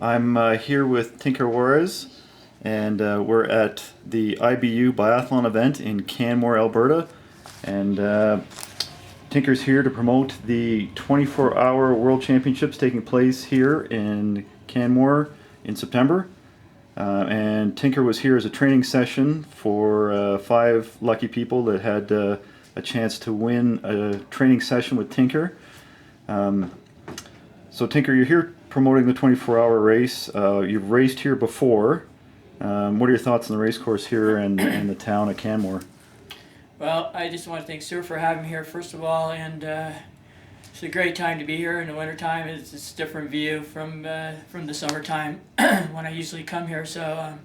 I'm here with Tinker Juarez, and we're at the IBU Biathlon event in Canmore, Alberta. And Tinker's here to promote the 24-hour World Championships taking place here in Canmore in September. And Tinker was here as a training session for 5 lucky people that had a chance to win a training session with Tinker. So Tinker, you're here promoting the 24-hour race. You've raced here before. What are your thoughts on the race course here and the town of Canmore? Well, I just want to thank Sue for having me here, first of all, and it's a great time to be here in the wintertime. It's a different view from the summertime when I usually come here. So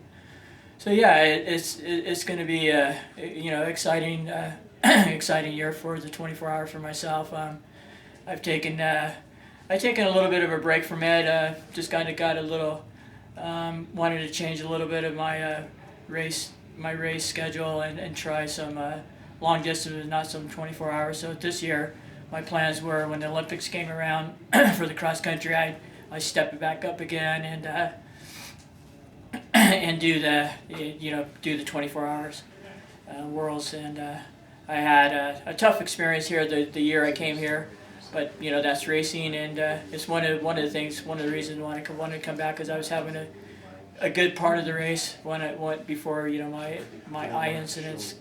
yeah, it's going to be a exciting exciting year for the 24 hours for myself. I've taken a little bit of a break from it. Just kind of got a little wanted to change a little bit of my race schedule and try some long distance, not some 24 hours. So this year, my plans were when the Olympics came around for the cross country, I step it back up again and do the 24 hours worlds. And I had a tough experience here the year I came here, but that's racing, and it's one of the reasons why I wanted to come back, because I was having a good part of the race before my eye incidents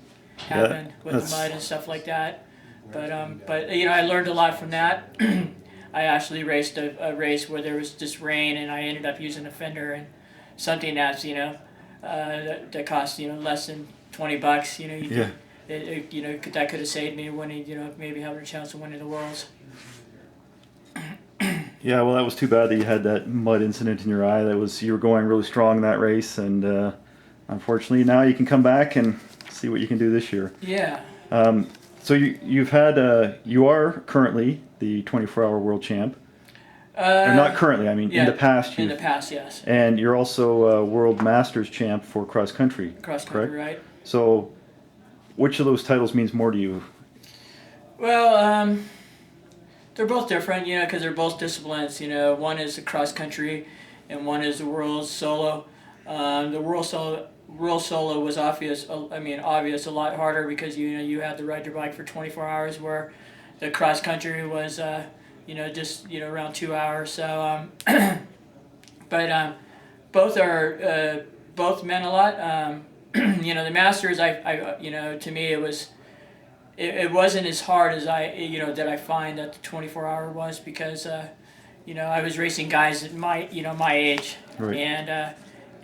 happened with the mud and stuff like that. But I learned a lot from that. I actually raced a race where there was just rain, and I ended up using a fender, and something that's that cost less than $20. That could have saved me winning, maybe having a chance of winning the worlds. Yeah, well, that was too bad that you had that mud incident in your eye. You were going really strong in that race, and unfortunately now you can come back and see what you can do this year. Yeah. So you are currently the 24-hour world champ. Or not currently, I mean, yeah, in the past. In the past, yes. And you're also a world masters champ for cross country. Cross country, correct? right. So which of those titles means more to you? Well, they're both different, because they're both disciplines. One is the cross country, and one is the world solo. The world solo was obvious a lot harder, because you had to ride your bike for 24 hours, where the cross country was just around 2 hours. So but both meant a lot. The Masters, to me it wasn't as hard as I find that the 24-hour was, because I was racing guys at my age, right.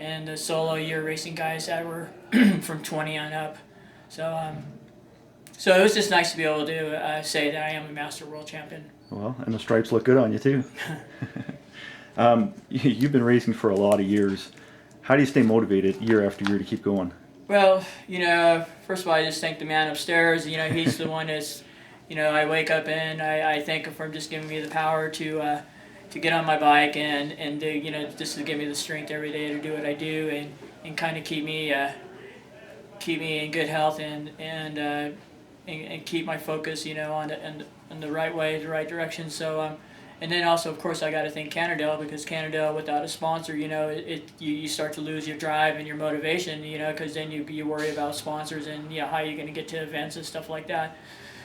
And the solo, you're racing guys that were from 20 on up. So it was just nice to be able to say that I am a master world champion. Well, and the stripes look good on you too. You've been racing for a lot of years. How do you stay motivated year after year to keep going? Well, first of all, I just thank the man upstairs. He's the one that's, I wake up and I thank him for just giving me the power to get on my bike and just to give me the strength every day to do what I do, and kind of keep me in good health and keep my focus, on the right way, the right direction. So and then also, of course, I got to thank Canada, because Canada, without a sponsor, you start to lose your drive and your motivation, because then you worry about sponsors and how you're going to get to events and stuff like that.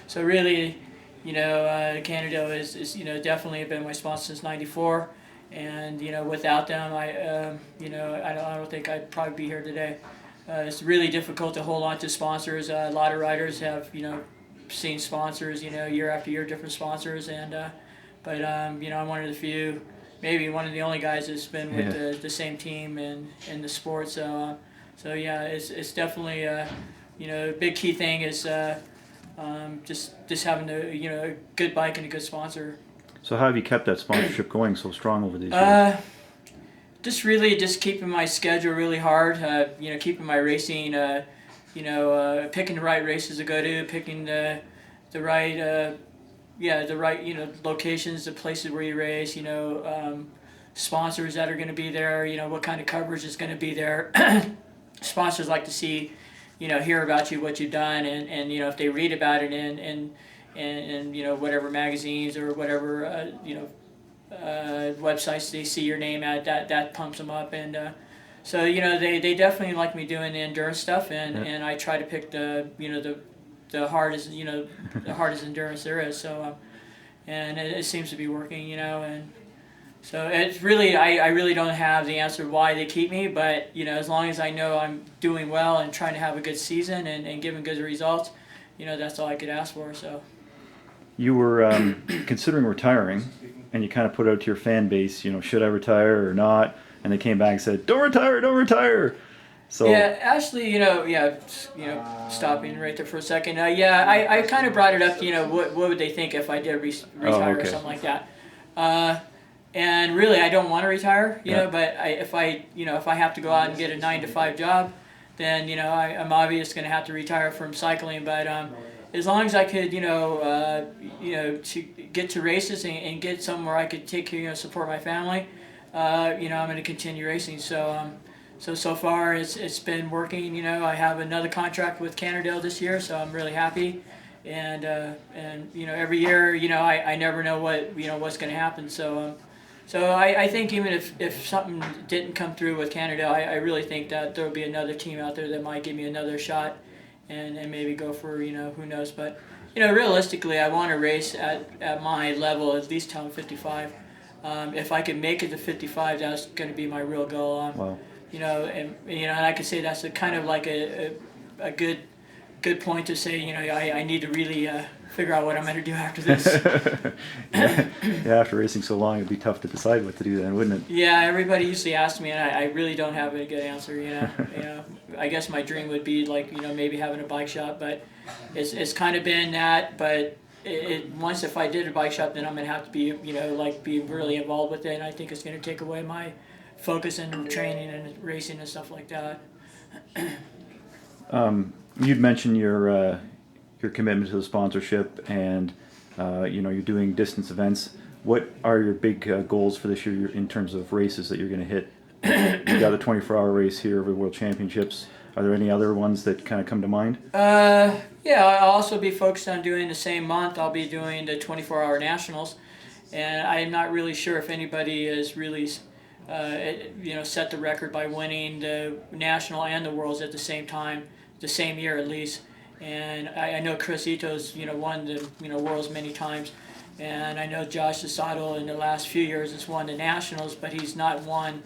So really, Canada is definitely been my sponsor since '94, and without them, I don't think I'd probably be here today. It's really difficult to hold on to sponsors. A lot of riders have seen sponsors, year after year, different sponsors, and but I'm one of the few, maybe one of the only guys that's been with the same team in the sport. So yeah, it's definitely a big key thing is just having a good bike and a good sponsor. So how have you kept that sponsorship going so strong over these years? Just keeping my schedule really hard. Keeping my racing. Picking the right races to go to, picking the right. The right, locations, the places where you race, sponsors that are going to be there, what kind of coverage is going to be there. Sponsors like to see, hear about you, what you've done, and if they read about it in whatever magazines or whatever, websites, they see your name at that pumps them up, and so they definitely like me doing the endurance stuff, and I try to pick the hardest the hardest endurance there is. So and it seems to be working, and so it's really I really don't have the answer why they keep me, but as long as I know I'm doing well and trying to have a good season and giving good results, that's all I could ask for. So You were considering retiring, and you kind of put out to your fan base, should I retire or not? And they came back and said, "Don't retire, don't retire." So yeah, actually, stopping right there for a second. I kind of brought it up. What would they think if I did retire or something like that? And really, I don't want to retire. But if I have to go out and get a 9 to 5 job, then I'm obviously going to have to retire from cycling. But as long as I could, to get to races and get somewhere I could take support my family, I'm going to continue racing. So far it's been working. I have another contract with Cannondale this year, so I'm really happy. And every year, I never know what's going to happen. So I think even if something didn't come through with Cannondale, I really think that there will be another team out there that might give me another shot and maybe go for, who knows. But, realistically, I want to race at my level, at least till I'm 55. If I can make it to 55, that's going to be my real goal. Wow. And I could say that's kind of like a good point to say, I need to really figure out what I'm going to do after this. Yeah, after racing so long, it'd be tough to decide what to do then, wouldn't it? Yeah, everybody usually asks me, and I really don't have a good answer. I guess my dream would be like maybe having a bike shop, but it's kind of been that. But once if I did a bike shop, then I'm gonna have to be be really involved with it, and I think it's gonna take away my focus in training and racing and stuff like that. You'd mentioned your commitment to the sponsorship, and you're doing distance events. What are your big goals for this year in terms of races that you're going to hit? You got the 24-hour race here over the World Championships. Are there any other ones that kind of come to mind? Yeah, I'll also be focused on doing the same month. I'll be doing the 24-hour nationals, and I'm not really sure if anybody has really set the record by winning the national and the worlds at the same time, the same year at least. And I know Chris Ito's won the worlds many times, and I know Josh Desato in the last few years has won the nationals, but he's not won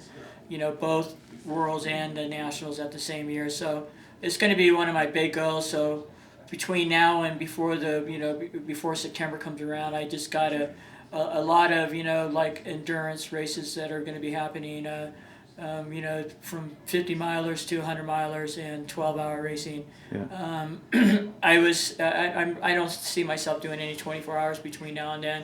both worlds and the nationals at the same year. So it's going to be one of my big goals. So between now and before before September comes around, I just got a lot of endurance races that are going to be happening. From 50 milers to 100 milers and 12-hour racing. Yeah. I don't see myself doing any 24 hours between now and then.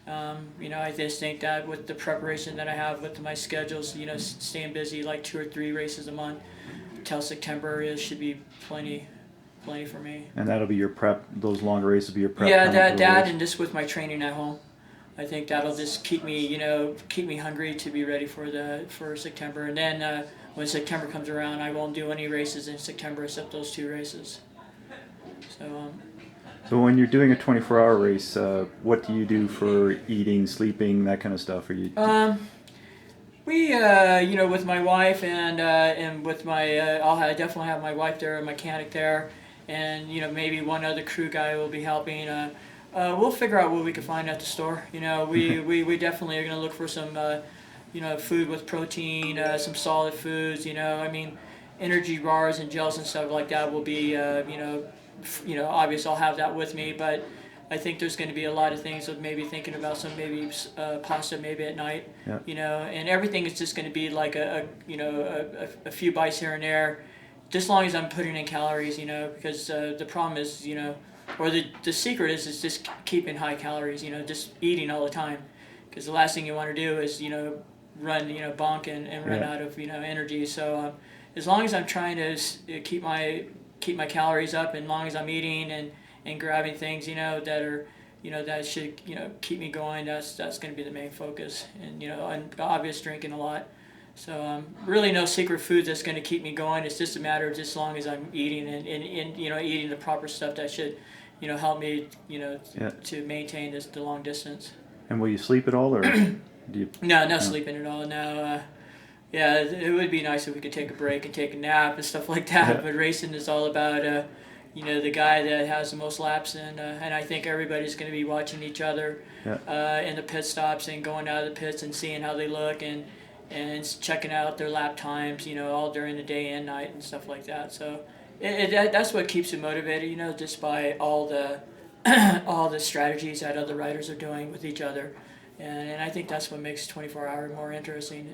I just think that with the preparation that I have with my schedules, staying busy like 2 or 3 races a month till September, it should be plenty for me. And that'll be your prep. Those longer races will be your prep. Yeah, that and just with my training at home. I think that'll just keep me hungry to be ready for September. And then when September comes around, I won't do any races in September except those 2 races. So when you're doing a 24-hour race, what do you do for eating, sleeping, that kind of stuff? Are you? We with my wife and with my I definitely have my wife there, a mechanic there, and maybe one other crew guy will be helping. We'll figure out what we can find at the store. We definitely are going to look for some, food with protein, some solid foods. Energy bars and gels and stuff like that will be, obviously I'll have that with me. But I think there's going to be a lot of things of maybe thinking about some maybe pasta maybe at night. Yeah. And everything is just going to be like a few bites here and there, just as long as I'm putting in calories. Because the problem is or the secret is just keeping high calories, just eating all the time. Because the last thing you want to do is, run, bonk and run out of, energy. So as long as I'm trying to keep my calories up, and as long as I'm eating and grabbing things, that are, that should, keep me going, that's going to be the main focus. And, and obvious drinking a lot. So really no secret foods that's going to keep me going. It's just a matter of just as long as I'm eating and eating the proper stuff that should, help me, to maintain the long distance. And will you sleep at all, or? Do you? No sleeping at all. No. Yeah, it would be nice if we could take a break and take a nap and stuff like that. Yeah. But racing is all about, the guy that has the most laps, and I think everybody's going to be watching each other Yeah. in the pit stops and going out of the pits and seeing how they look and checking out their lap times, all during the day and night and stuff like that. So that's what keeps you motivated, despite all the all the strategies that other riders are doing with each other, and I think that's what makes 24-hour more interesting.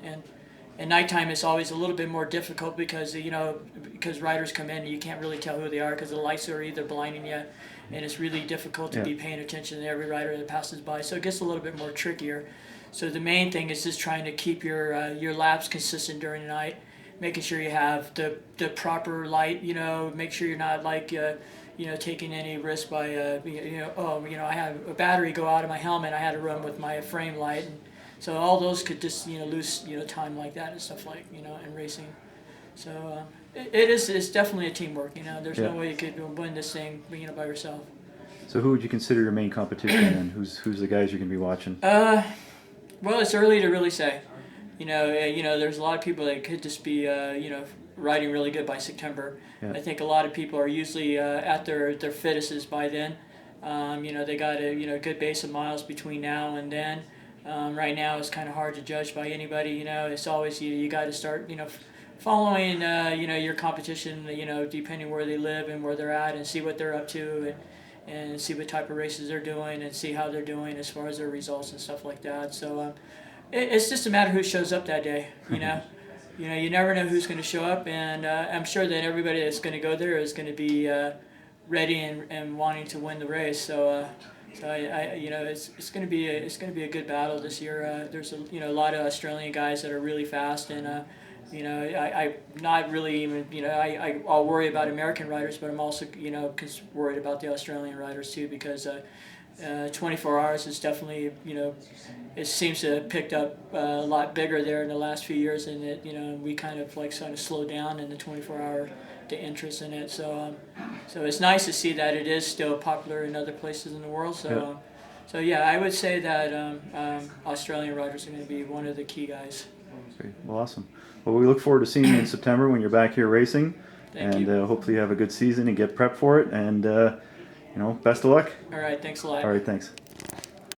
And nighttime is always a little bit more difficult because because riders come in and you can't really tell who they are because the lights are either blinding you, and it's really difficult to be paying attention to every rider that passes by. So it gets a little bit more trickier. So the main thing is just trying to keep your laps consistent during the night, making sure you have the proper light. Make sure you're not like taking any risk by I had a battery go out of my helmet. I had to run with my frame light. So all those could just lose time like that and stuff like in racing. So it's definitely a teamwork. There's no way you could win this thing by yourself. So who would you consider your main competition, and who's the guys you're going to be watching? Well, it's early to really say. There's a lot of people that could just be riding really good by September. Yeah. I think a lot of people are usually at their fittest by then. They got a good base of miles between now and then. Right now it's kind of hard to judge by anybody. It's always you got to start following your competition. Depending where they live and where they're at, and see what they're up to, and see what type of races they're doing, and see how they're doing as far as their results and stuff like that. So it's just a matter of who shows up that day. You never know who's going to show up, and I'm sure that everybody that's going to go there is going to be ready and wanting to win the race. So it's going to be a good battle this year. There's a lot of Australian guys that are really fast, and I'm not really even I'll worry about American riders, but I'm also worried about the Australian riders too, because 24 hours is definitely it seems to have picked up a lot bigger there in the last few years, and we kind of slowed down in the 24-hour the interest in it. So it's nice to see that it is still popular in other places in the world. So I would say that Australian riders are going to be one of the key guys. Great. Well, awesome. Well, we look forward to seeing you in September when you're back here racing. Thank you. Hopefully you have a good season and get prepped for it. And best of luck. All right. Thanks a lot. All right. Thanks.